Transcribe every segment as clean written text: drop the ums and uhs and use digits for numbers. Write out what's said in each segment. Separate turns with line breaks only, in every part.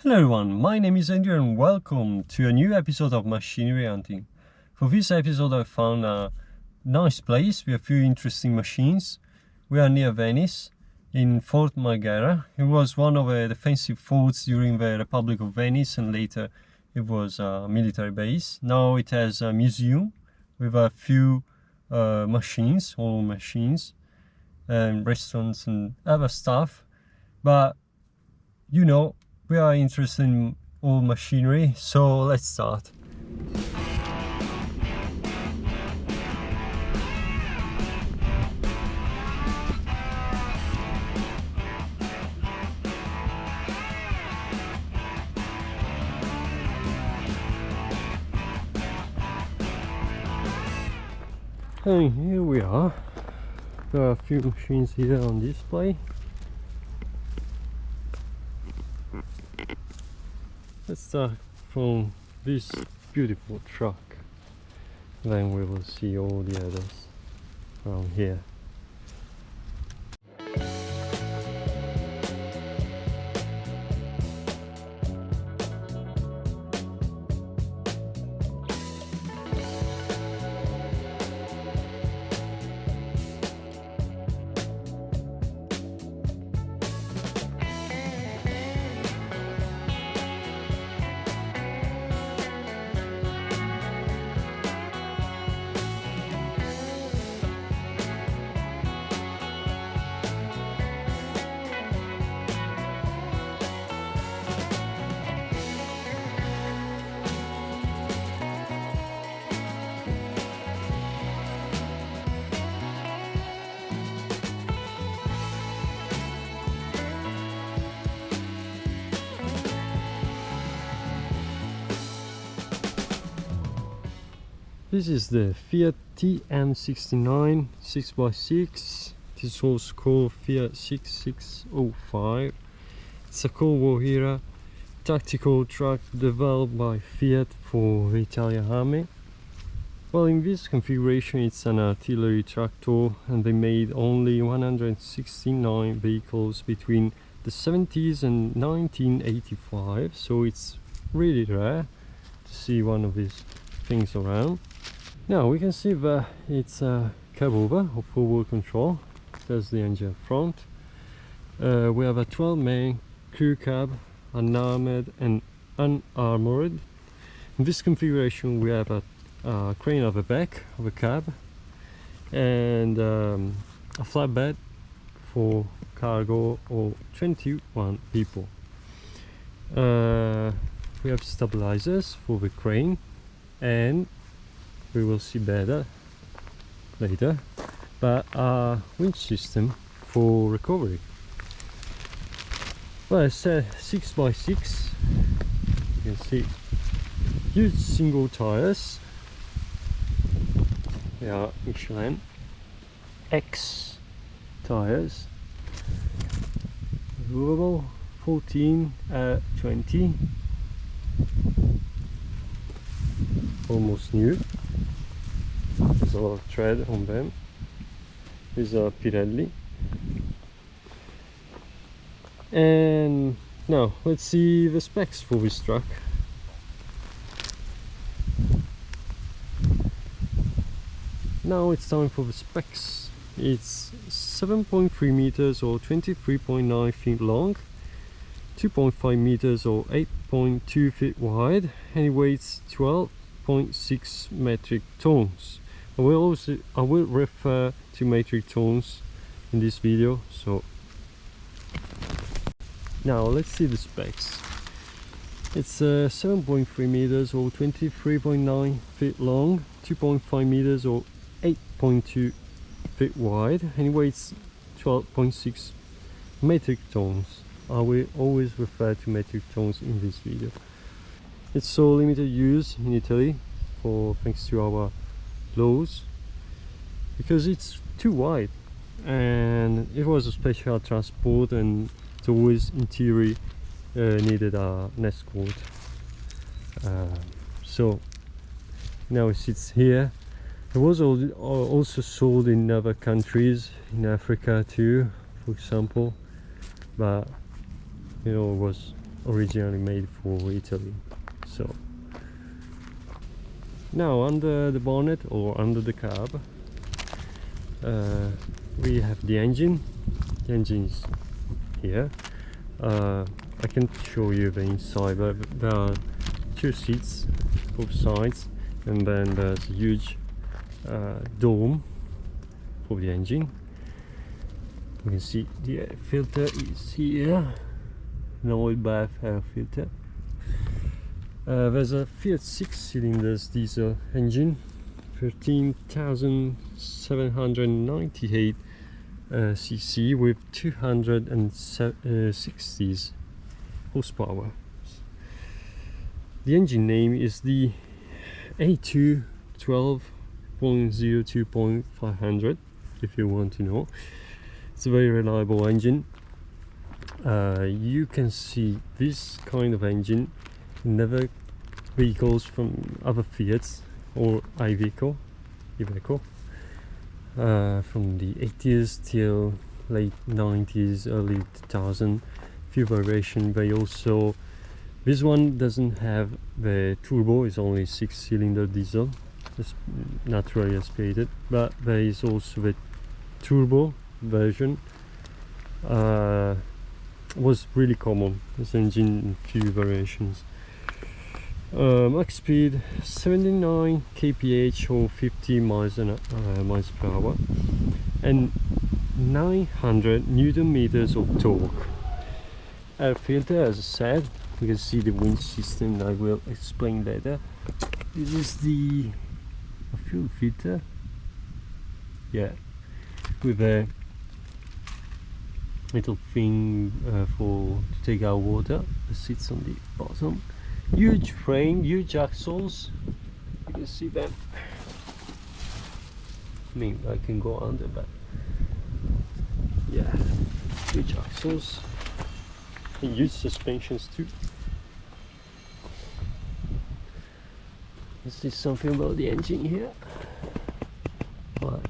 Hello everyone, my name is Andrew and welcome to a new episode of Machinery Hunting. For this episode I found a nice place with a few interesting machines. We are near Venice, in Forte Marghera. It was one of the defensive forts during the Republic of Venice, and later it was a military base. Now it has a museum with a few machines, old machines, and restaurants and other stuff. But you know, we are interested in old machinery, so let's start. And here we are. There are a few machines here on display. Let's start from this beautiful truck, then we will see all the others around here. This is the Fiat TM69 6x6. This was called Fiat 6605. It's a Cold War era tactical truck developed by Fiat for the Italian army. Well, in this configuration it's an artillery tractor, and they made only 169 vehicles between the 70s and 1985, so it's really rare to see one of these things around. Now we can see that it's a cab over or forward control. There's the engine front. We have a 12-man crew cab, unarmored and unarmored. In this configuration we have a crane at the back of the cab and a flatbed for cargo or 21 people. We have stabilizers for the crane, and we will see better later, but a winch system for recovery. Well, I said 6x6. You can see huge single tires. They are Michelin X tires, durable, 14 at 20, almost new. There's a lot of tread on them. These are Pirelli. And now let's see the specs for this truck. Now it's time for the specs. It's 7.3 meters or 23.9 feet long, 2.5 meters or 8.2 feet wide, and it weighs 12.6 metric tons. I will refer to metric tons in this video. So now let's see the specs. It's 7.3 meters or 23.9 feet long, 2.5 meters or 8.2 feet wide, and it weighs 12.6 metric tons. I will always refer to metric tons in this video. It's so limited use in Italy thanks to our laws, because it's too wide, and it was a special transport, and it's always in theory needed an escort. So now it sits here. It was also sold in other countries, in Africa too, for example, but you know, it was originally made for Italy. So now under the bonnet or under the cab, we have the engine. The engine is here. I can show you the inside, but there are two seats both sides, and then there's a huge dome for the engine. You can see the air filter is here, an oil bath air filter. There's a Fiat 6-cylinder diesel engine, 13,798 cc with 260 horsepower. The engine name is the A2 12.02.500, if you want to know. It's a very reliable engine. You can see this kind of engine in other vehicles from other Fiats or Iveco, from the 80s till late 90s, early 2000. Few variation. They also, this one doesn't have the turbo, it's only 6-cylinder diesel, just naturally aspirated, but there is also the turbo version. Was really common, this engine in few variations. Max speed 79 kph or 50 miles per hour, and 900 newton meters of torque. Air filter, as I said, you can see the wind system. I will explain later. This is the fuel filter, yeah, with a little thing to take out water. It sits on the bottom. Huge frame, huge axles. You can see them. I mean, I can go under, but yeah, huge axles. And huge suspensions too. Let's see something about the engine here. What?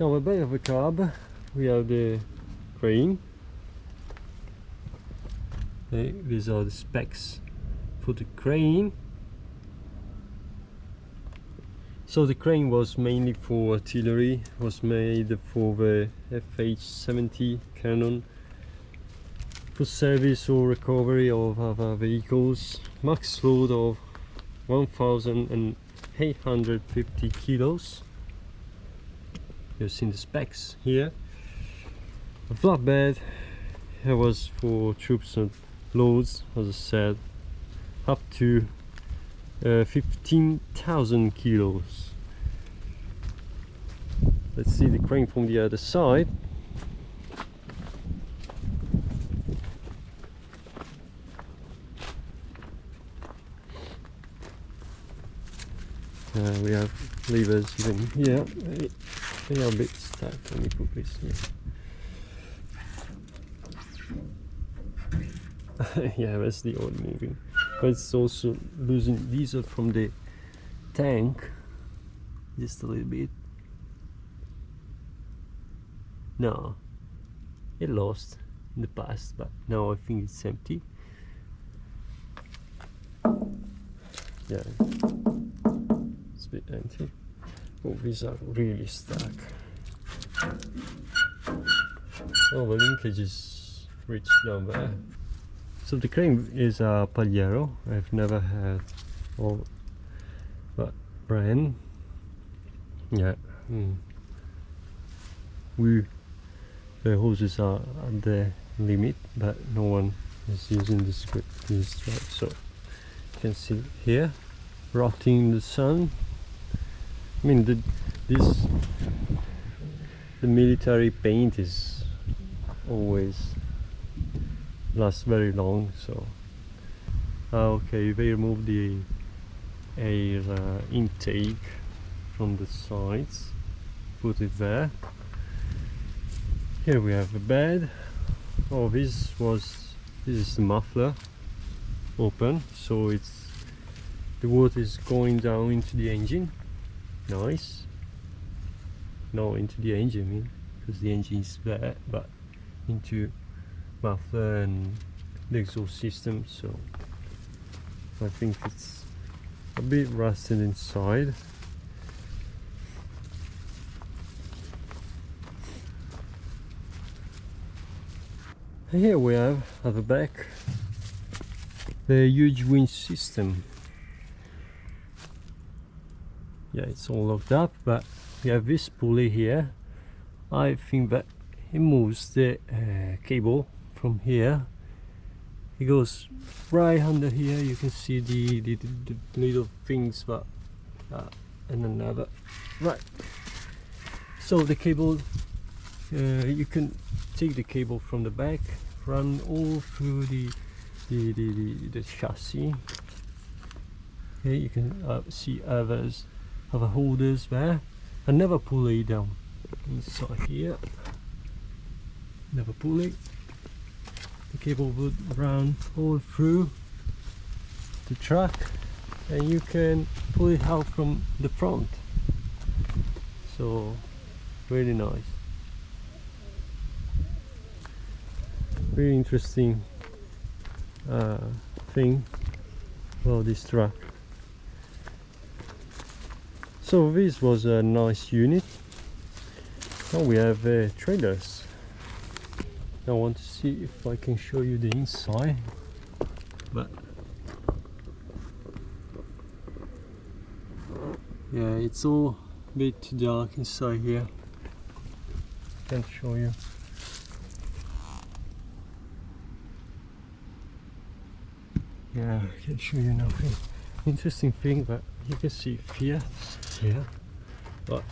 Now at the back of the cab we have the crane. Okay, these are the specs for the crane. So the crane was mainly for artillery, was made for the FH-70 cannon, for service or recovery of other vehicles. Max load of 1,850 kilos. You've seen the specs here. A flatbed, it was for troops and loads, as I said, up to 15,000 kilos. Let's see the crane from the other side. We have levers even here. They are a bit stuck. Let me put this here. Yeah, that's the oil moving. But it's also losing diesel from the tank just a little bit. No, it lost in the past, but now I think it's empty. Yeah, it's a bit empty. Oh, these are really stuck. Oh, the linkage is reached down there. So the crane is a Pagliaro. I've never had all that brand. Yeah. The hoses are at the limit, but no one is using this track. So you can see here, rotting in the sun. I mean, the military paint is always lasts very long. So okay, they removed the air intake from the sides, put it there. Here we have the bed. Oh, this is the muffler open, so the water is going down into the engine. nice. Not into the engine, I mean, because the engine is there, but into muffler and the exhaust system. So I think it's a bit rusted inside. And here we have at the back the huge winch system. Yeah, it's all locked up, but we have this pulley here. I think that it moves the cable from here. It goes right under here. You can see the little things, but and another right. So the cable, you can take the cable from the back, run all through the chassis. Okay, you can see other holders there. Another pulley down inside here. Another pulley. The cable would run all through the truck, and you can pull it out from the front. So really nice. Very interesting thing about this truck. So this was a nice unit. Now we have trailers. I want to see if I can show you the inside, but yeah, it's all a bit too dark inside here. Can't show you. Yeah, I can't show you nothing. Interesting thing that you can see Fiat here, but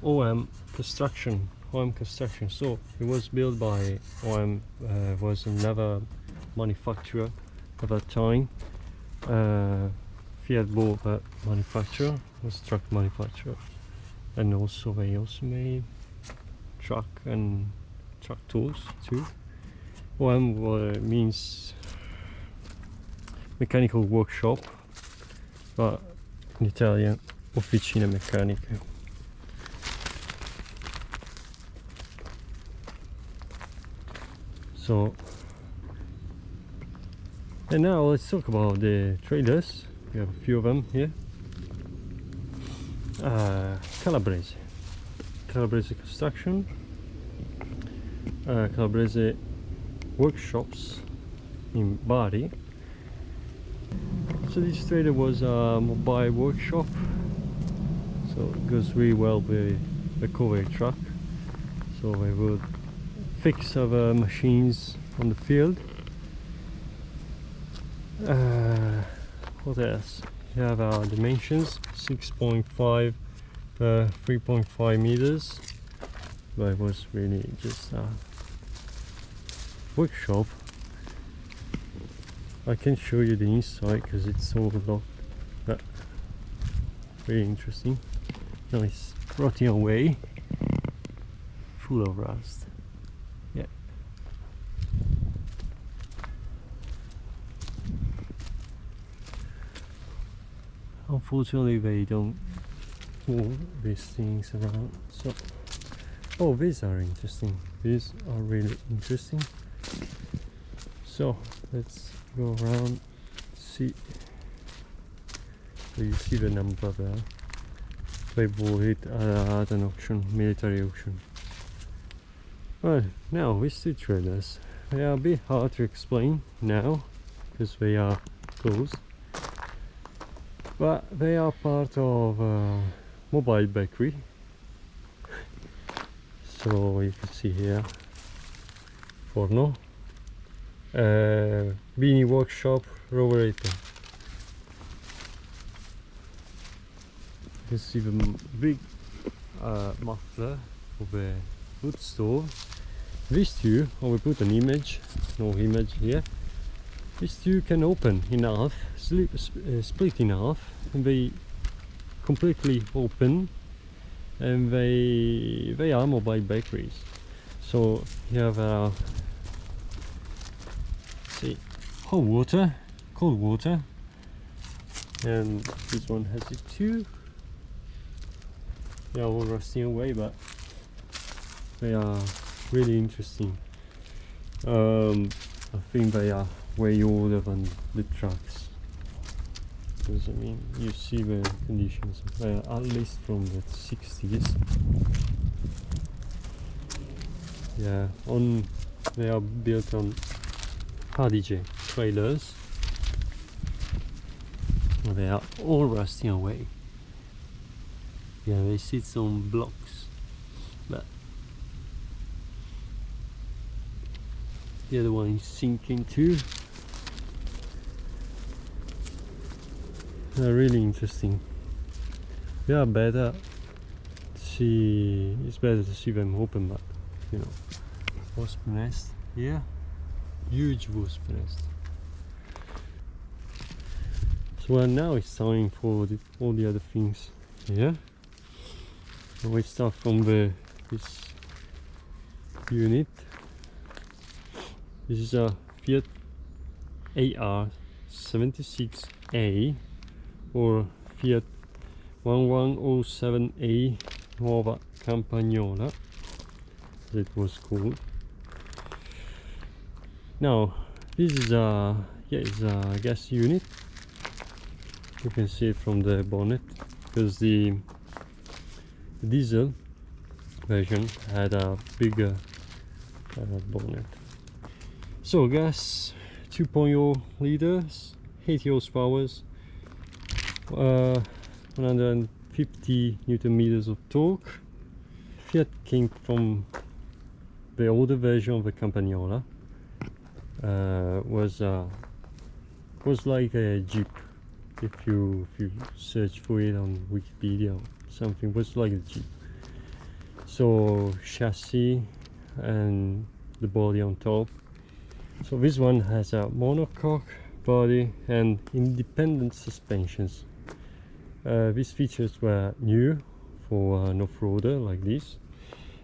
OM construction. So it was built by OM, was another manufacturer at that time. Fiat bought that manufacturer, was truck manufacturer, and also they also made truck and truck tools too. OM means mechanical workshop, but in Italian officine meccaniche. So, and now let's talk about the trailers. We have a few of them here. Calabrese construction, Calabrese workshops in Bari. So this trailer was a mobile workshop, so it goes really well with the Decauville truck. So they would fix other machines on the field. What else? You have our dimensions, 6.5 per 3.5 meters. But it was really just a workshop. I can show you the inside because it's all locked, but very interesting. Nice, rotting away, full of rust. Yeah. Unfortunately, they don't move these things around. So, oh, these are interesting. These are really interesting. So let's go around, see. So you see the number there. They bought it at an auction, military auction. Well, now these two trailers, they are a bit hard to explain now because they are closed, but they are part of a mobile bakery. So you can see here forno, Bini workshop, Rovereto. You can see the big muffler of the wood stove. These two, I will put an image, no image here. These two can open in half, split in half, and they completely open, and they are mobile bakeries. So you have see, hot water, cold water, and this one has it too. they are all rusting away, but they are really interesting. I think they are way older than the trucks, because I mean you see the conditions. They are at least from the 60s. Yeah, they are built on RDJ trailers. They are all rusting away. Yeah, they sit on blocks, but the other one is sinking too. They're really interesting. They are better to see. It's better to see them open, but you know, wasp nest here, huge wasp nest. So now it's time for all the other things here. So we start from this unit. This is a Fiat AR76 or Fiat 1107 Nuova Campagnola, as it was called. Now this is it's a gas unit. You can see it from the bonnet, because the diesel version had a bigger bonnet. So gas, 2.0 liters, 80 horsepower, 150 newton meters of torque. Fiat came from the older version of the Campagnola. Was like a Jeep. If you search for it on Wikipedia or something, was like a Jeep. So chassis and the body on top. So this one has a monocoque body and independent suspensions. These features were new for an off-roader like this,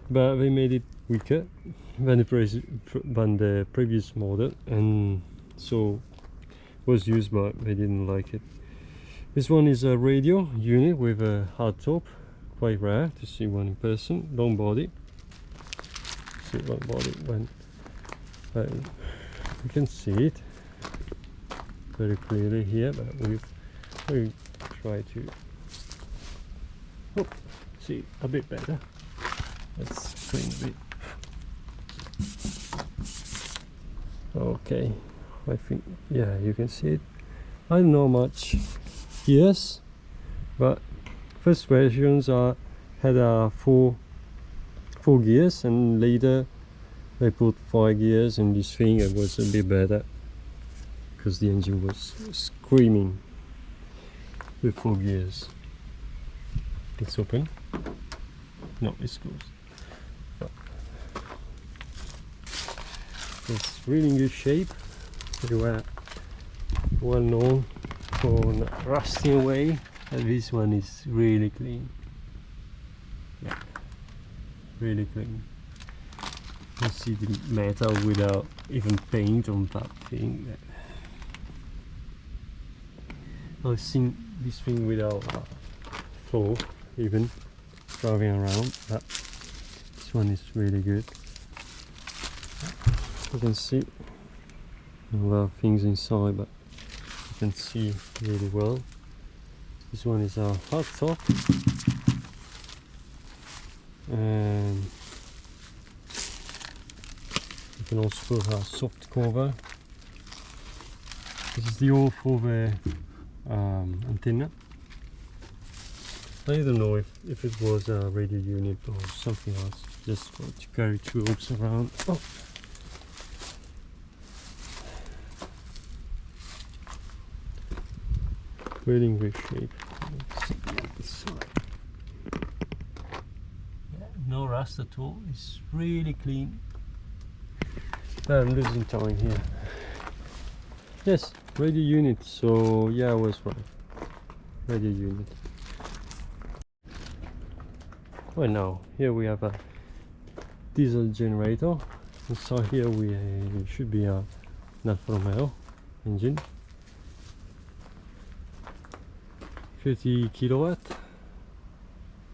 but they made it weaker than the previous model, and so was used, but they didn't like it. This one is a radio unit with a hard top, quite rare to see one in person. Long body. See one body when you can see it very clearly here, but we try to see a bit better. Let's clean a bit. Okay, I think, yeah, you can see it. I don't know much gears, but first versions had four gears, and later they put 5 gears, and this thing it was a bit better because the engine was screaming with 4 gears. It's open. No, it's closed. But it's really in good shape. They were well known for not rusting away, and this one is really clean. Yeah, really clean. You see the metal without even paint on that thing. I've seen this thing without floor even driving around, but this one is really good. You can see a lot of things inside, but you can see really well. This one is a hard top, and you can also put a soft cover. This is the hole for the antenna. I don't know if it was a radio unit or something else, just for to carry tools around. Oh. Really in good shape. Let's see this side. Yeah, no rust at all. It's really clean. I'm losing time here. Yes, radio unit. So yeah, I was right. Radio unit. Well, now here we have a diesel generator. Inside here we should be an Alfa Romeo engine. 30 kilowatt,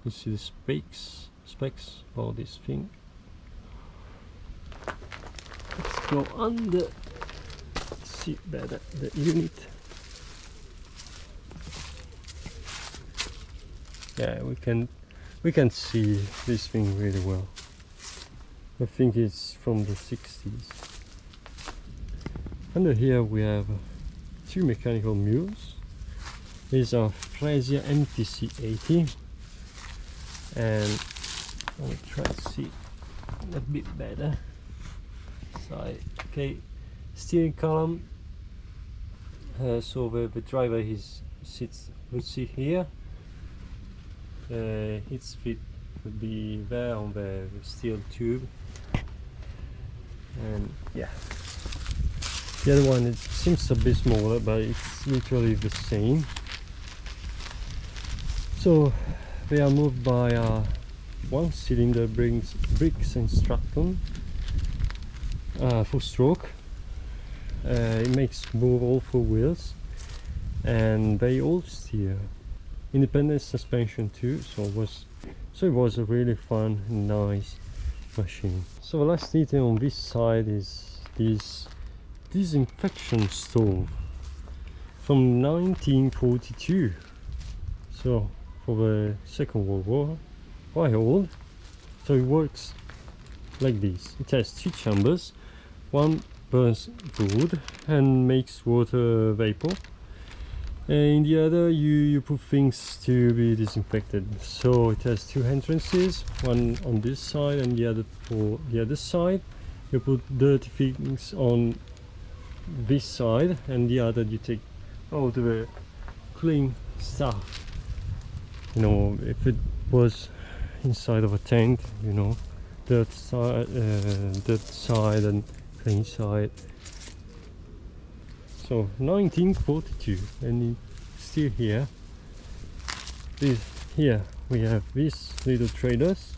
You see the specs about this thing. Let's go under, see better the unit. Yeah, we can see this thing really well. I think it's from the 60s. Under here we have two mechanical mules. These are Fresia MTC80, and I'll try to see a bit better. Side, okay, steering column. So the driver would sit here. Its feet would be there on the steel tube, and yeah. The other one, it seems a bit smaller, but it's literally the same. So they are moved by one cylinder bricks and Stratton, 4-stroke. It makes move all 4 wheels, and they all steer. Independent suspension too, so it was a really fun and nice machine. So the last detail on this side is this disinfection stove from 1942, so for the Second World War, quite old. So it works like this. It has 2 chambers, one burns wood and makes water vapor, and in the other you put things to be disinfected. So it has 2 entrances, one on this side and the other for the other side. You put dirty things on this side, and the other you take all the clean stuff. You know, if it was inside of a tent, you know, dirt side and clean side. So 1942, and it's still here. Here we have these little trailers.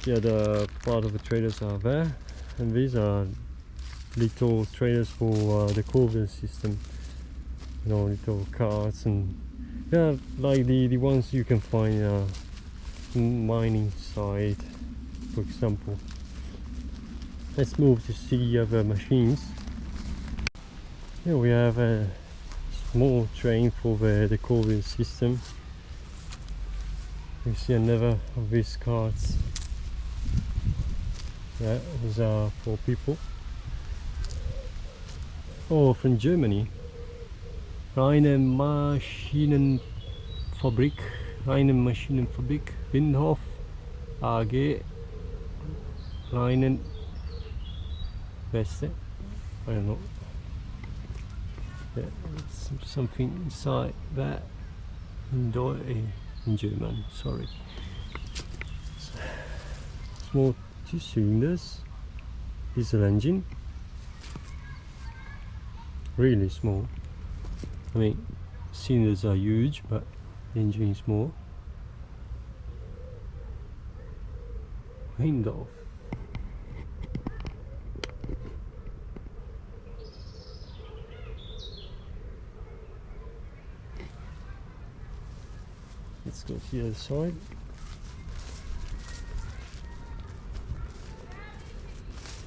The other part of the trailers are there, and these are little trailers for the Decauville system, you know, little carts, and yeah, like the ones you can find mining site, for example. Let's move to see other machines. Here we have a small train for the Decauville system. You see another of these carts. Yeah, these are for people. Oh, from Germany. Reine Maschinenfabrik Windhoff AG Reinen Weste. I don't know. Yeah, something inside that in German, sorry. Small 2 cylinders, diesel engine. Really small. I mean, cylinders are huge, but the engine is small. Windhoff. Let's go to the other side.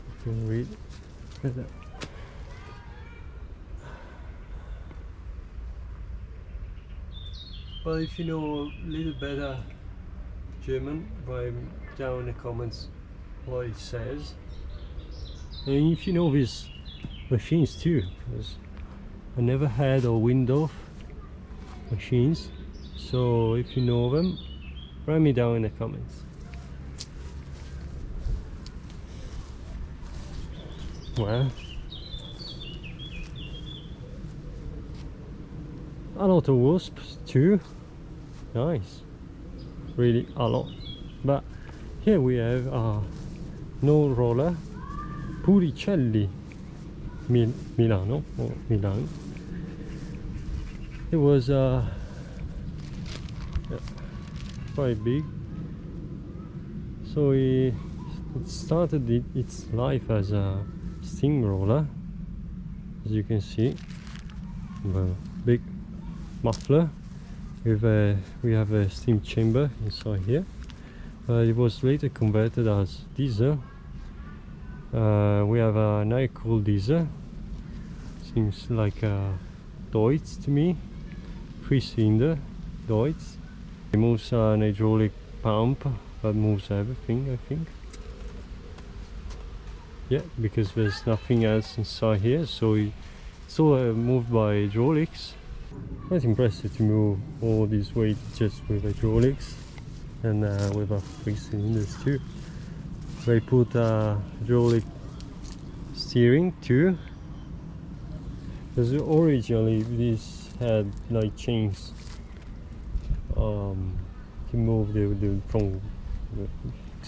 You can read it. But if you know a little better German, write down in the comments what it says. And if you know these machines too, because I never had a Windhoff machines. So if you know them, write me down in the comments. Well, a lot of wasps too. Nice, really a lot. But here we have no roller Puricelli Milano or Milan. It was yeah, quite big. So it started its life as a steamroller, as you can see. A big muffler, We have a steam chamber inside here. It was later converted as diesel. We have an air-cooled diesel. Seems like a Deutz to me. 3-cylinder Deutz. It moves an hydraulic pump that moves everything, I think. Yeah, because there's nothing else inside here, so it's all moved by hydraulics. Quite impressive to move all this weight just with hydraulics, and with a 3 cylinders too. They put hydraulic steering too, because originally this had like chains to move to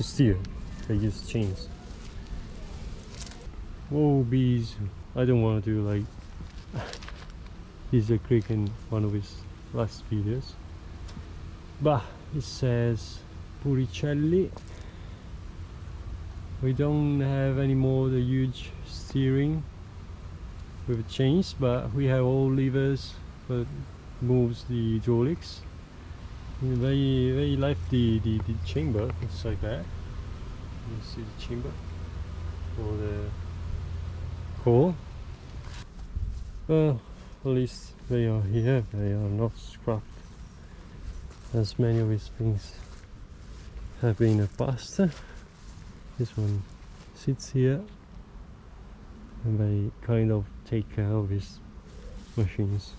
steer. They use chains. Whoa, bees! I don't want to do like Diesel Creek in one of his last videos. But it says Puricelli. We don't have any more the huge steering with chains, but we have all levers that moves the hydraulics. They left the chamber. It's like that. You see the chamber for the coal. Well, at least they are here. They are not scrapped, as many of these things have been in the past. This one sits here, and they kind of take care of these machines.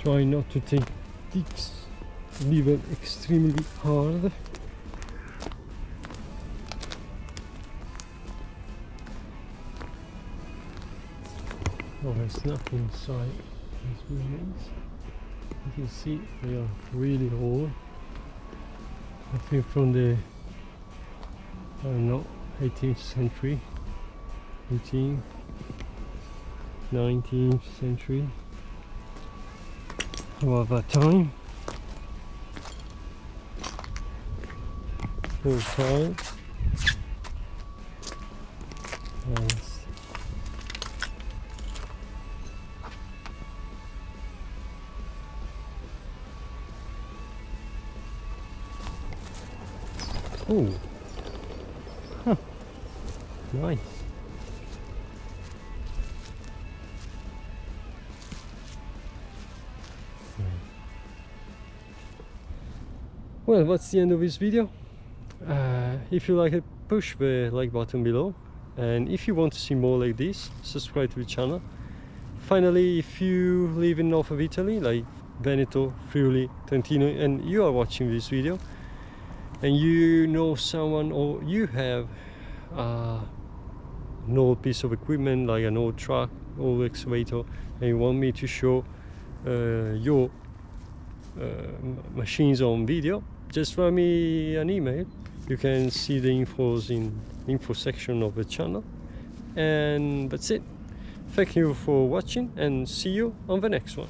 Try not to take this lever extremely hard. Oh, there's nothing inside these wheels. You can see they are really old. I think from the, I don't know, 18th century, 18th, 19th century. About that time. Full time. Nice. Oh, huh. Nice. Well, that's the end of this video. If you like it, push the like button below, and if you want to see more like this, subscribe to the channel. Finally, if you live in north of Italy, like Veneto, Friuli, Trentino, and you are watching this video, and you know someone, or you have an old piece of equipment like an old truck, old excavator, and you want me to show your machines on video, just write me an email. You can see the infos in info section of the channel, and that's it. Thank you for watching, and see you on the next one.